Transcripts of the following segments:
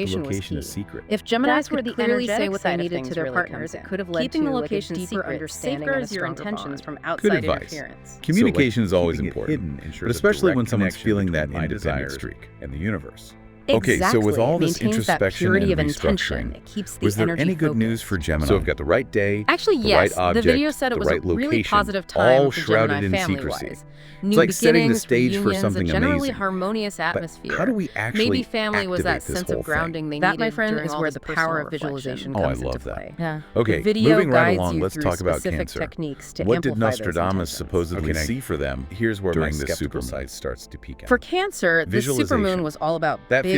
location was location key. a secret. If Gemini That's where could the clearly say energetic what they side of needed things to their really partners, comes it in. could have led Keeping to the like, location a deeper secret understanding safeguards and a your stronger intentions bond. from outside advice. interference. Communication is always keeping it important, hidden ensures but a especially direct when someone's connection feeling that between my independent desires streak. and the universe. Okay, so with Exactly. all It this maintains that introspection purity and of intention. restructuring, It keeps the was there energy any good news focused. for Gemini? So I've got the right day, Actually, the yes. right object, the video said it the was right a really location, positive time all for shrouded Gemini in family-wise. secrecy. New like setting the beginnings, stage for reunions, something a generally amazing. harmonious But atmosphere. how do we actually Maybe family was that activate this sense whole of grounding they That, needed my friend, during is all where this the personal power of reflection. visualization Oh, I comes love into that. play. Yeah. Okay, The video moving right guides along, you let's through talk about specific Cancer. techniques to What did amplify those Nostradamus intentions. supposedly Okay, see for them Here's where during my this skeptical supermoon? side starts to peak out. For Cancer, the Visualization. supermoon was all about That big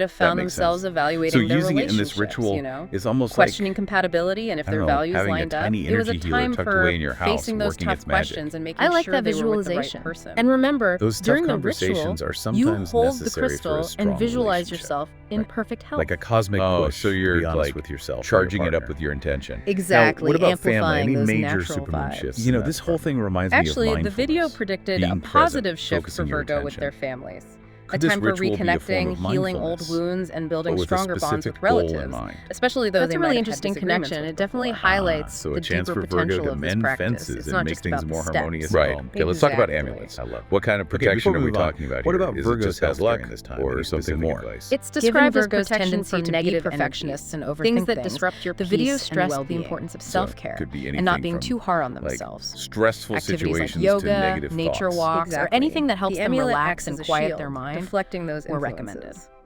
might have found makes themselves sense. evaluating So their using it in this relationships, ritual you know, is almost questioning compatibility and if I don't their know, values having a lined up. tiny It was a energy healer time tucked for away in your house facing those working tough its magic. questions and making I like sure that they were with the right visualization. person. And remember, Those tough during the conversations ritual, are you sometimes hold the necessary for a crystal strong and visualize relationship. yourself in perfect health. like a cosmic Oh, push. so you're to be honest like with yourself, charging or it your up with partner. your intention. Exactly, Now, what about family? amplifying Any those major natural supermoon vibes. shifts? You know, this whole thing reminds me Actually, of the video mindfulness. predicted a Being present, positive shift for focusing your Virgo with attention. their families. A Could this time for ritual be a form reconnecting, of healing old mindfulness, wounds, and building but with a stronger bonds specific with goal in relatives, mind? especially though That's they a might really have had interesting disagreements connection. with It definitely before. highlights So a the chance deeper for Virgo potential to of this mend practice. fences It's and not make just things about the more steps. harmonious. Right. at home. Okay, let's talk about Exactly. amulets. I love it. What kind of Okay, protection before are we we move on, talking about what here? about Is it Virgo's just bad health luck during this time? or Any something specific more? advice? It's Given described as Virgo's protection tendency from to be negative perfectionists energies, and overthink things that things, disrupt your the peace video and stressed the well-being. importance of So, self-care could be and not anything being from, too hard on like, themselves. stressful Activities like situations yoga, to negative nature thoughts. walks, or Exactly. anything that helps The them amulet relax acts and as a quiet shield, their mind deflecting those were influences. recommended.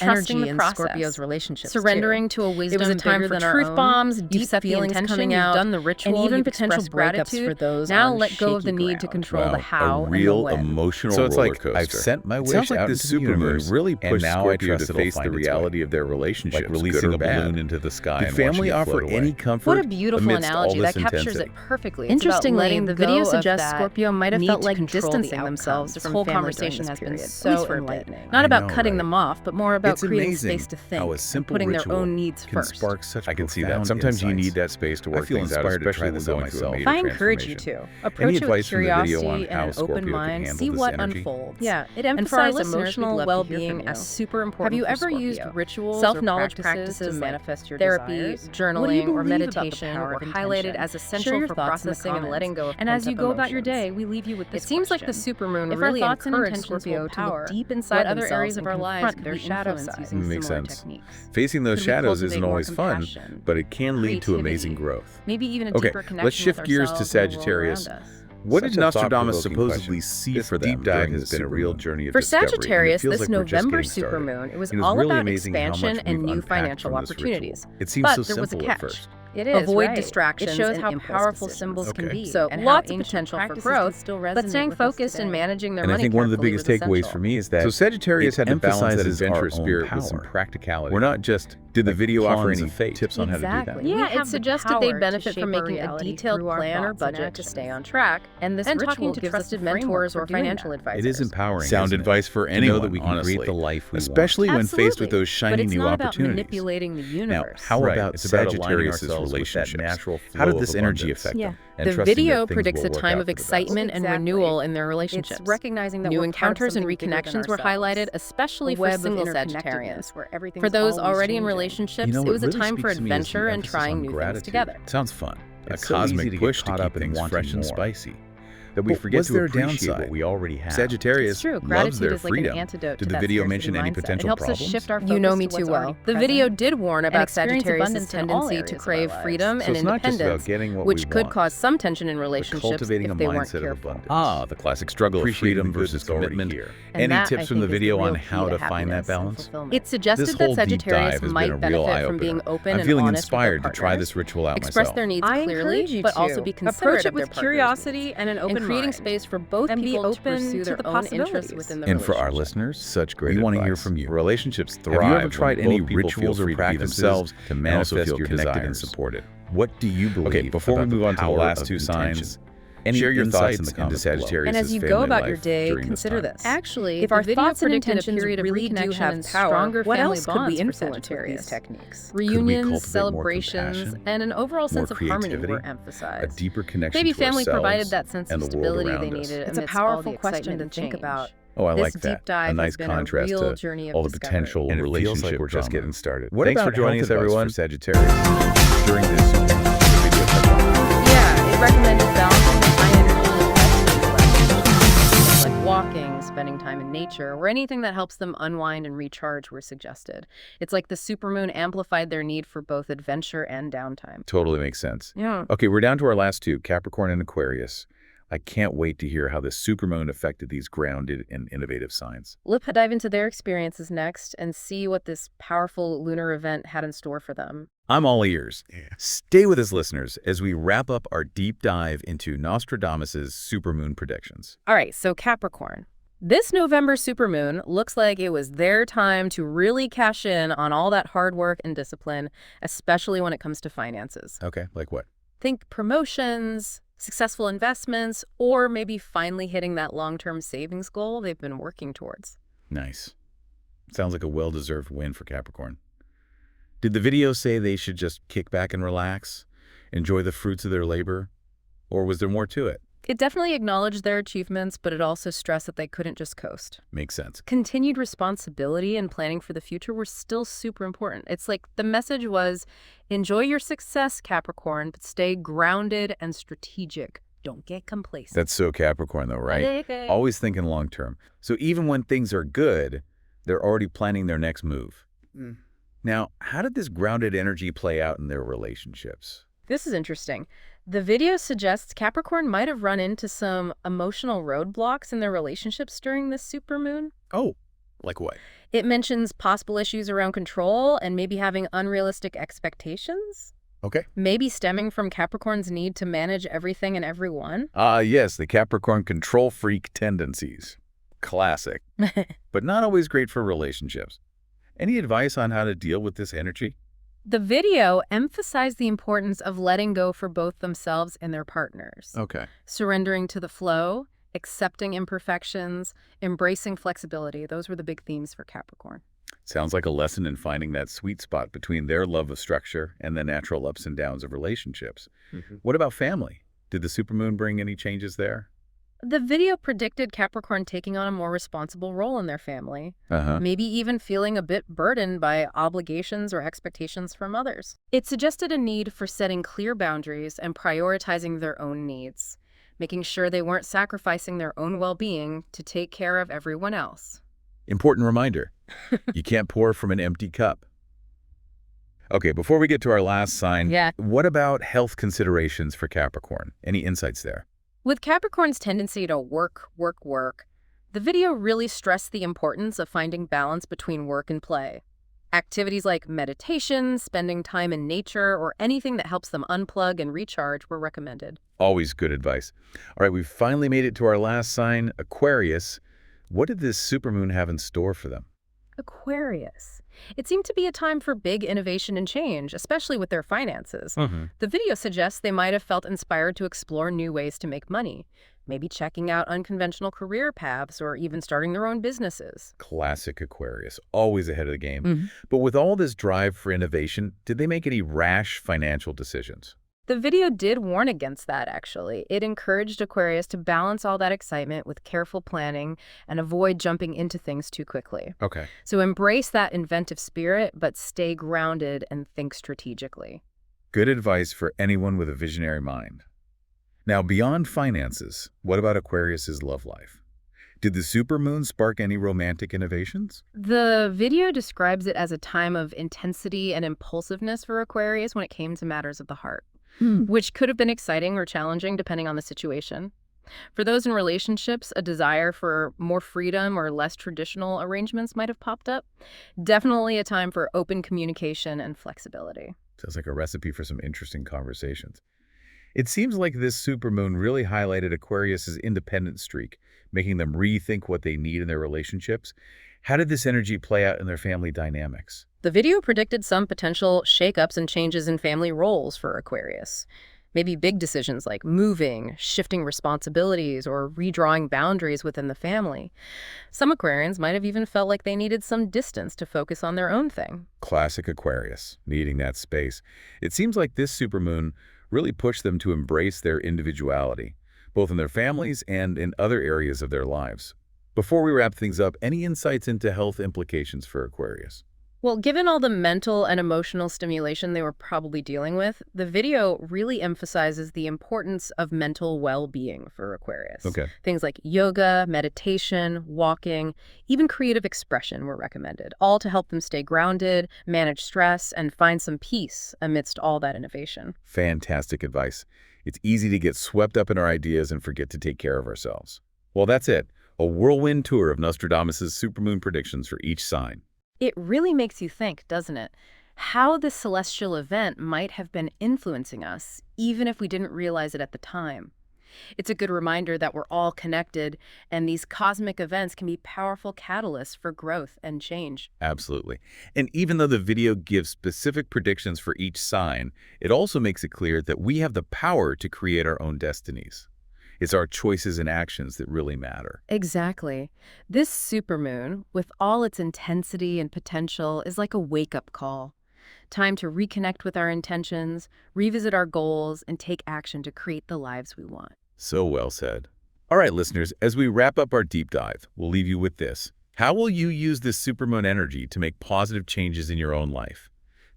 trusting energy the in process. Scorpio's relationships, Surrendering too. to a wisdom It was a time bigger for than our truth own. bombs, You've deep set the feelings intention, coming you've out, done the ritual, and even you've potential expressed breakups gratitude. for those Now on let go of the shaky need to ground. control the how a and real the when. emotional So it's roller like coaster. I've sent my It wish sounds like out the into the supermoon universe, really and pushed now I Scorpio trust to it'll face find the its way. reality of their relationship, Like releasing a balloon into the sky Did and watching family it offer float away. any comfort What a beautiful amidst all analogy this that captures intensity? it perfectly. It's about Interestingly, letting the go video of suggests that Scorpio might have need felt to like control the distancing outcome. themselves This from whole family conversation during has this been period, so at least for enlightening. enlightening. Not I about know, cutting right? them off, but more about It's creating amazing space to think how a and simple putting their ritual own needs can first. spark such I can see that. profound Sometimes you insights. need that space to I work feel things out, inspired to try especially this with on going through a myself. major I encourage you transformation. to approach it with advice from the video curiosity on and how an Scorpio open could mind. handle See this what energy? unfolds. Yeah, it And for our emphasizes listeners, emotional we'd love to hear well-being from as you. super important. Have you for ever used Scorpio. rituals Self-knowledge or practices practices to like manifest your therapy, desires? What do you journaling, or believe about the meditation power were of highlighted intention? as Share essential your for thoughts in the processing and letting go of comments. And as you pent-up go about your emotions. day, we leave you with this It seems like the question. supermoon If our really thoughts and encouraged intentions Scorpio hold to look power, deep inside what other themselves areas and of our confront their the shadow influence side. using Makes similar sense. techniques? Facing those Could we shadows isn't cultivate more always fun, compassion, but it can lead to amazing creativity, growth. Maybe even a Okay, deeper connection let's shift with gears to ourselves and the world Sagittarius. around us. What Such did a Nostradamus thought-provoking supposedly question. see This for them deep dive during has the been a real supermoon? journey of For discovery, and it Sagittarius, feels this like we're just November getting started. supermoon, it was And it's all really about amazing how expansion much and we've new unpacked financial from this ritual. opportunities. It seems But so there was a simple at catch. first. It is, Avoid right. distractions It shows and how impulse powerful decisions. symbols can Okay. be. So, and lots how of ancient potential for practices growth, can still but resonate staying with us focused and today. managing their And I money think one of the carefully biggest was takeaways essential. for me is that So Sagittarius had to balance that emphasizes adventurous our own spirit with some power. practicality. We're not just Did the like video offer pawns any of fate. tips on how to do Exactly. that? Yeah, We it have the suggested power they to benefit shape from our making a reality detailed through our plan or thoughts and budget to actions. stay on track, And this and ritual talking to gives us trusted a framework mentors for or doing financial that. advisors. It is empowering. Sound isn't it? advice for To anyone, know that we can honestly. create the life we Especially want. when faced with those but shiny it's new not opportunities. about manipulating the Now, universe. how Right, about it's about aligning Sagittarius' ourselves with that relationships? natural flow How did of this energy abundance. affect them? And The trusting video that things predicts will a work time out of for the best. excitement and Exactly. renewal in their relationships. It's recognizing that New we're part of encounters and something bigger than reconnections were ourselves. highlighted, especially A for web of single interconnectedness Sagittarians. where everything's For those always already in changing. relationships, You know, it was a what really time for speaks to me is the adventure and emphasis on trying new things gratitude. together. Sounds fun. It's A so easy cosmic to push get to caught keep up in things wanting fresh and more. spicy. That we But forget was to there a appreciate downside? what we already have. Sagittarius It's true. loves Gratitude their is like freedom. an antidote Did to the that video scarcity mention any mindset. potential It helps problems? us shift our focus You know me to too what's well. already The present video did warn and about experience Sagittarius' abundance in all tendency areas to of our crave lives. freedom So and it's not just about independence, getting what which we could want, cause some tension in but relationships cultivating if a they weren't mindset of careful. abundance. Ah, the classic struggle of Appreciating freedom the good versus that's already commitment. here. And Any that, tips I from the think, is video real on key how to find that happiness and balance? fulfillment. It suggested This that whole deep dive Sagittarius has been a might real benefit from eye-opener. being open I'm and feeling honest with their inspired to try partners, this ritual out Express myself. their needs I clearly, encourage you but also to be approach considerate it of their with partner's curiosity needs, and an open and creating mind. space for both And be people to open pursue to their the own interests possibilities. within the And for our relationship. listeners, Such great we want to hear advice. from you. Relationships thrive. Have you ever when tried both any people feel rituals or free to be practices themselves to and also manifest feel your connected and desires? supported? What do you believe? Okay, before we about the move on to the power last of two intention? signs, any Share your thoughts in insights the comments into below. Sagittarius' And as you family go about life your day, during this consider time. this. Actually, If the our video thoughts and predicted a intentions period of really do reconnection have and power, stronger what family else could bonds we for influence with Sagittarius. these techniques? Reunions, cultivate more celebrations, compassion, and an overall more sense of harmony creativity, were a emphasized. deeper connection Maybe to family ourselves provided that sense and of the world stability around they us. needed It's a amidst all powerful the question excitement to and think change. about. Oh, I This like deep that. dive A nice has been contrast a real to journey of all the discovery. potential And it relationship feels like we're just drama. getting started. What Thanks about for joining health us, advice everyone. for Sagittarius during this video touch on? Yeah, it recommended balancing the high energy with less like walking, spending time in nature, or anything that helps them unwind and recharge were suggested. It's like the supermoon amplified their need for both adventure and downtime. Totally makes sense. Yeah. Okay, we're down to our last two, Capricorn and Aquarius. I can't wait to hear how the supermoon affected these grounded and innovative signs. Let's dive into their experiences next and see what this powerful lunar event had in store for them. I'm all ears. Stay with us, listeners, as we wrap up our deep dive into Nostradamus' supermoon predictions. All right, so Capricorn. This November supermoon looks like it was their time to really cash in on all that hard work and discipline, especially when it comes to finances. Okay, like what? Think promotions, successful investments, or maybe finally hitting that long-term savings goal they've been working towards. Nice. Sounds like a well-deserved win for Capricorn. Did the video say they should just kick back and relax, enjoy the fruits of their labor, or was there more to it? It definitely acknowledged their achievements, but it also stressed that they couldn't just coast. Makes sense. Continued responsibility and planning for the future were still super important. It's like the message was, enjoy your success, Capricorn, but stay grounded and strategic. Don't get complacent. That's so Capricorn, though, right? Always thinking long-term. So even when things are good, they're already planning their next move. Now, how did this grounded energy play out in their relationships? This is interesting. The video suggests Capricorn might have run into some emotional roadblocks in their relationships during this supermoon. Oh, like what? It mentions possible issues around control and maybe having unrealistic expectations. Okay. Maybe stemming from Capricorn's need to manage everything and everyone. Yes, the Capricorn control freak tendencies. Classic. But not always great for relationships. Any advice on how to deal with this energy? The video emphasized the importance of letting go for both themselves and their partners. Okay. Surrendering to the flow, accepting imperfections, embracing flexibility. Those were the big themes for Capricorn. Sounds like a lesson in finding that sweet spot between their love of structure and the natural ups and downs of relationships. What about family? Did the supermoon bring any changes there? The video predicted Capricorn taking on a more responsible role in their family, Uh-huh. maybe even feeling a bit burdened by obligations or expectations from others. It suggested a need for setting clear boundaries and prioritizing their own needs, making sure they weren't sacrificing their own well-being to take care of everyone else. Important reminder, You can't pour from an empty cup. Okay, before we get to our last sign, Yeah. what about health considerations for Capricorn? Any insights there? With Capricorn's tendency to work, work, work, the video really stressed the importance of finding balance between work and play. Activities like meditation, spending time in nature, or anything that helps them unplug and recharge were recommended. Always good advice. All right, we've finally made it to our last sign, Aquarius. What did this supermoon have in store for them? Aquarius. It seemed to be a time for big innovation and change, especially with their finances. The video suggests they might have felt inspired to explore new ways to make money, maybe checking out unconventional career paths or even starting their own businesses. Classic Aquarius, always ahead of the game. But with all this drive for innovation, did they make any rash financial decisions? The video did warn against that, actually. It encouraged Aquarius to balance all that excitement with careful planning and avoid jumping into things too quickly. Okay. So embrace that inventive spirit, but stay grounded and think strategically. Good advice for anyone with a visionary mind. Now, beyond finances, what about Aquarius's love life? Did the supermoon spark any romantic innovations? The video describes it as a time of intensity and impulsiveness for Aquarius when it came to matters of the heart, which could have been exciting or challenging depending on the situation. For those in relationships, a desire for more freedom or less traditional arrangements might have popped up. Definitely a time for open communication and flexibility. Sounds like a recipe for some interesting conversations. It seems like this supermoon really highlighted Aquarius's independent streak, making them rethink what they need in their relationships. How did this energy play out in their family dynamics? The video predicted some potential shakeups and changes in family roles for Aquarius. Maybe big decisions like moving, shifting responsibilities, or redrawing boundaries within the family. Some Aquarians might have even felt like they needed some distance to focus on their own thing. Classic Aquarius, needing that space. It seems like this supermoon really pushed them to embrace their individuality, both in their families and in other areas of their lives. Before we wrap things up, any insights into health implications for Aquarius? Well, given all the mental and emotional stimulation they were probably dealing with, the video really emphasizes the importance of mental well-being for Aquarius. Okay. Things like yoga, meditation, walking, even creative expression were recommended, all to help them stay grounded, manage stress, and find some peace amidst all that innovation. Fantastic advice. It's easy to get swept up in our ideas and forget to take care of ourselves. Well, that's it. A whirlwind tour of Nostradamus' supermoon predictions for each sign. It really makes you think, doesn't it? How this celestial event might have been influencing us, even if we didn't realize it at the time. It's a good reminder that we're all connected, and these cosmic events can be powerful catalysts for growth and change. Absolutely. And even though the video gives specific predictions for each sign, it also makes it clear that we have the power to create our own destinies. It's our choices and actions that really matter. Exactly. This supermoon, with all its intensity and potential, is like a wake-up call. Time to reconnect with our intentions, revisit our goals, and take action to create the lives we want. So well said. All right, listeners, as we wrap up our deep dive, we'll leave you with this. How will you use this supermoon energy to make positive changes in your own life?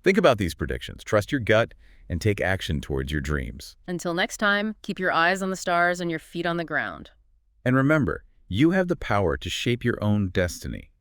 Think about these predictions, trust your gut, and take action towards your dreams. Until next time, keep your eyes on the stars and your feet on the ground. And remember, you have the power to shape your own destiny.